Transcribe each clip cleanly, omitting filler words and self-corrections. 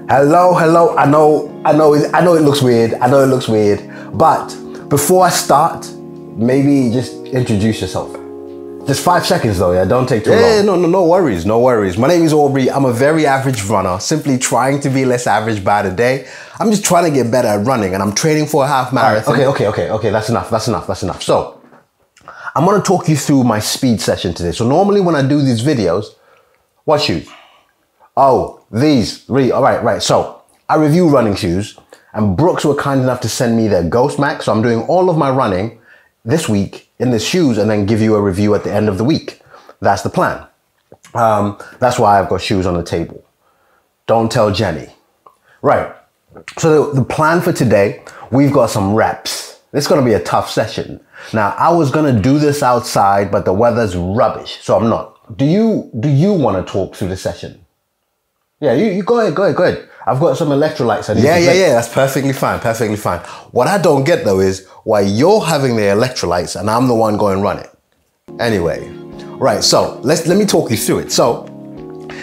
Hello. I know it looks weird. But before I start, maybe just introduce yourself. Just 5 seconds though, yeah? Don't take too long. Yeah, no worries. My name is Aubrey. I'm a very average runner, simply trying to be less average by the day. I'm just trying to get better at running and I'm training for a half marathon. Okay, that's enough. So, I'm gonna talk you through my speed session today. So normally when I do these videos, what shoes? Oh, these, really, all right. So, I review running shoes and Brooks were kind enough to send me their Ghost Max. So I'm doing all of my running this week in the shoes and then give you a review at the end of the week. That's the plan. That's why I've got shoes on the table. Don't tell Jenny. Right. So the plan for today, we've got some reps. This is going to be a tough session. Now, I was going to do this outside, but the weather's rubbish, so I'm not. Do you want to talk through the session? Yeah, you go ahead. I've got some electrolytes. Yeah, that's perfectly fine. What I don't get though is why you're having the electrolytes and I'm the one going running. Anyway, right, so let me talk you through it. So,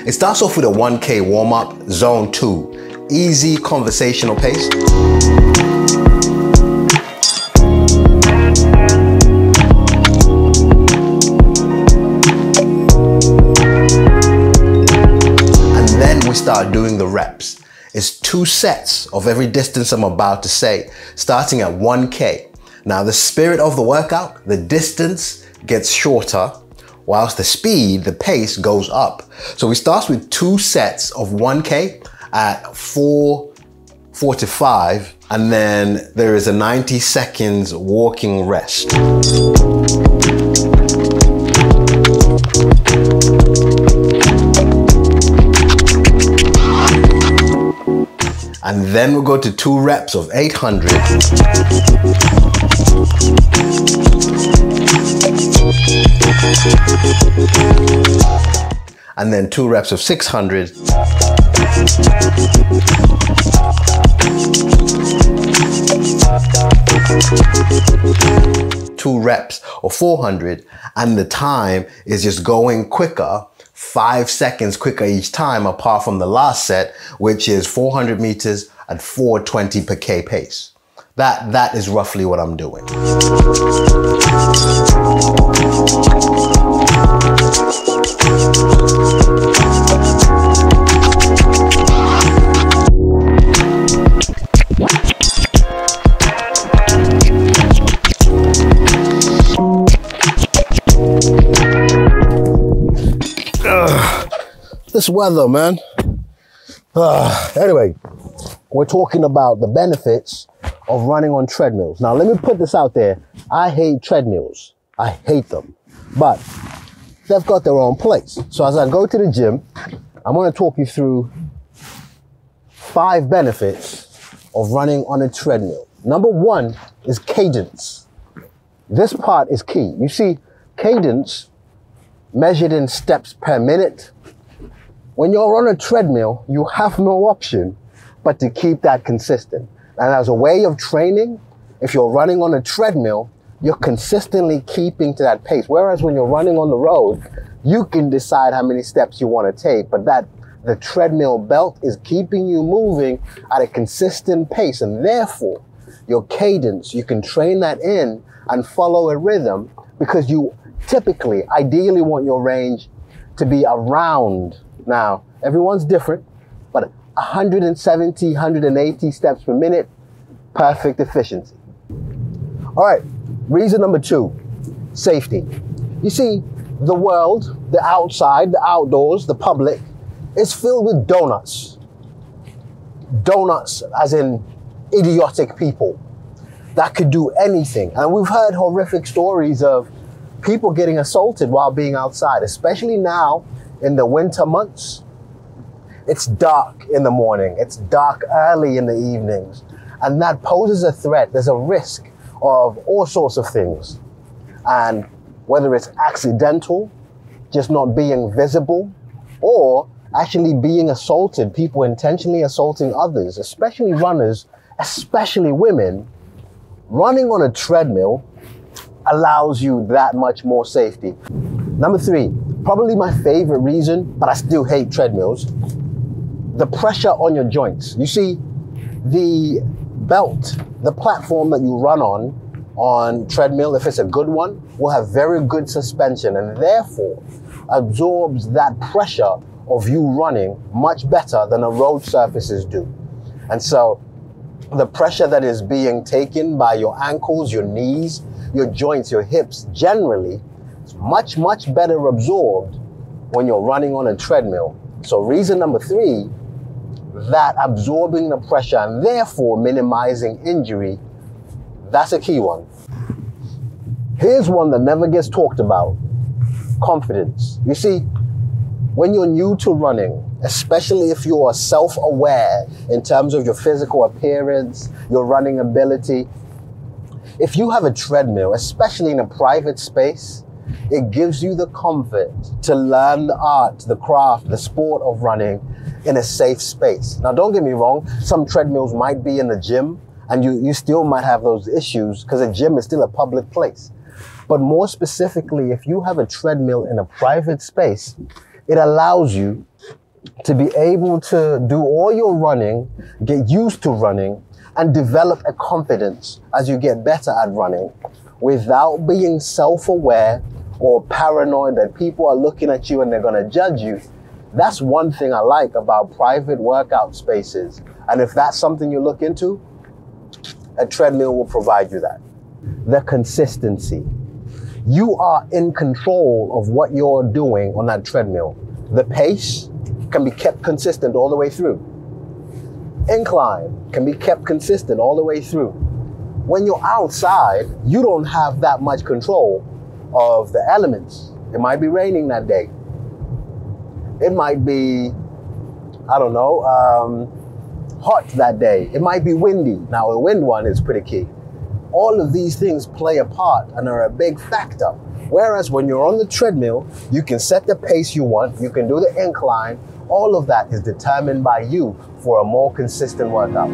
it starts off with a 1K warm-up, zone 2, easy conversational pace. Start doing the reps. It's 2 sets of every distance I'm about to say, starting at 1K. Now the spirit of the workout, the distance gets shorter, whilst the speed, the pace goes up. So we start with 2 sets of 1K at 4:45, and then there is a 90 seconds walking rest. And then we'll go to 2 reps of 800. And then 2 reps of 600. Two reps of 400. And the time is just going quicker, 5 seconds quicker each time, apart from the last set, which is 400 meters at 420 per K pace. That is roughly what I'm doing. This weather, man. Anyway, we're talking about the benefits of running on treadmills. Now, let me put this out there. I hate treadmills. I hate them. But they've got their own place. So as I go to the gym, I'm going to talk you through 5 benefits of running on a treadmill. Number 1 is cadence. This part is key. You see, cadence measured in steps per minute. When you're on a treadmill, you have no option but to keep that consistent. And as a way of training, if you're running on a treadmill, you're consistently keeping to that pace. Whereas when you're running on the road, you can decide how many steps you want to take, but the treadmill belt is keeping you moving at a consistent pace. And therefore, your cadence, you can train that in and follow a rhythm, because you typically, ideally want your range to be around, now, everyone's different, but 170, 180 steps per minute, perfect efficiency. All right, reason number 2, safety. You see, the world, the outside, the outdoors, the public, is filled with donuts. Donuts as in idiotic people that could do anything. And we've heard horrific stories of people getting assaulted while being outside, especially now in the winter months. It's dark in the morning, it's dark early in the evenings, and that poses a threat. There's a risk of all sorts of things. And whether it's accidental, just not being visible, or actually being assaulted, people intentionally assaulting others, especially runners, especially women, running on a treadmill allows you that much more safety. Number 3, probably my favorite reason, but I still hate treadmills, the pressure on your joints. You see, the belt, the platform that you run on treadmill, if it's a good one, will have very good suspension and therefore absorbs that pressure of you running much better than the road surfaces do. And so the pressure that is being taken by your ankles, your knees, your joints, your hips, generally, is much, much better absorbed when you're running on a treadmill. So reason number 3, that absorbing the pressure and therefore minimizing injury, that's a key one. Here's one that never gets talked about: confidence. You see, when you're new to running, especially if you are self-aware in terms of your physical appearance, your running ability, if you have a treadmill, especially in a private space, it gives you the comfort to learn the art, the craft, the sport of running in a safe space. Now, don't get me wrong, some treadmills might be in the gym and you still might have those issues because a gym is still a public place. But more specifically, if you have a treadmill in a private space, it allows you to be able to do all your running, get used to running, and develop a confidence as you get better at running without being self-aware or paranoid that people are looking at you and they're going to judge you. That's one thing I like about private workout spaces. And if that's something you look into, a treadmill will provide you that. The consistency. You are in control of what you're doing on that treadmill. The pace can be kept consistent all the way through. Incline can be kept consistent all the way through. When you're outside, you don't have that much control of the elements. It might be raining that day. It might be, I don't know, hot that day. It might be windy. Now, a wind one is pretty key. All of these things play a part and are a big factor. Whereas when you're on the treadmill, you can set the pace you want, you can do the incline. All of that is determined by you for a more consistent workout.